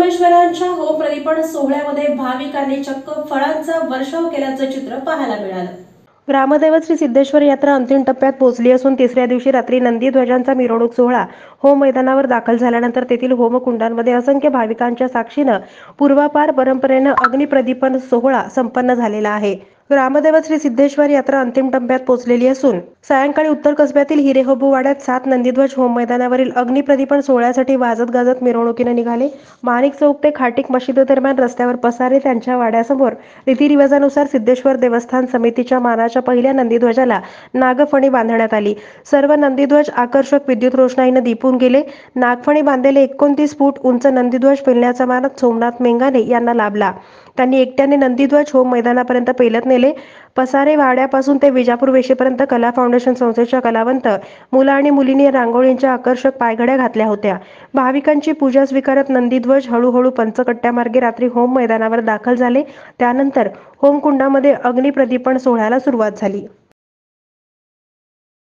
रामेश्वरांच्या home प्रदीपन सोहळ्यामध्ये भाविकांनी चक्क फळांचा वर्षाव केल्याचं चित्र पाहायला मिळालं। ग्रामदैवत श्री सिद्धेश्वर यात्रा अंतिम टप्प्यात पोहोचली असून तिसऱ्या दिवशी रात्री नंदी ध्वजांचा मिरवणूक सोहळा होम मैदानावर दाखल झाल्यानंतर तेथील होमकुंडांमध्ये असंख्य भाविकांच्या साक्षीनं पूर्वापार परंपरेनं अग्निप्रदीपन सोहळा संपन्न झालेला आहे। ग्रामदैवत श्री सिद्धेश्वर यात्रा अंतिम टप्प्यात पोहोचलेली असून सायंकाळी उत्तर कसब्यातील हिरेहबू वाड्यात 7 नंदीध्वज होम मैदानावरील अग्निप्रदीपन सोहळ्यासाठी वाजत गाजत मिरवणुकीने निघाले। माणिक चौक ते खाटीक मशिदीदरम्यान रस्त्यावर पसारे त्यांच्या वाड्यासमोर रीतिरिवाजानुसार सिद्धेश्वर देवस्थान समितीच्या मानाच्या पहिल्या नंदीध्वजाला नागफणी बांधण्यात आली। सर्व नंदीध्वज आकर्षक विद्युत रोषणाईने दिपून गेले। नागफणी बांधलेले 29 फूट उंच नंदीध्वज पेलण्याचा मान सोमनाथ मेंगाने यांना लाभला। त्यांनी एकट्याने नंदीध्वज होम मैदानापर्यंत पेलत नेले। पसारे वाड्यापासून ते विजापूर वेशीपर्यंत कला फाउंडेशन संस्थेच्या कलावंत मुलं आणि मुलींनी रांगोळींच्या आकर्षक पायघड्या घातल्या होत्या। भाविकांची पूजा स्वीकारत नंदीध्वज हळूहळू पंचकट्ट्यामार्गे रात्री होम मैदानावर दाखल झाले। त्यानंतर होमकुंडामध्ये अग्निप्रदीपन सोहळ्याला सुरुवात झाली।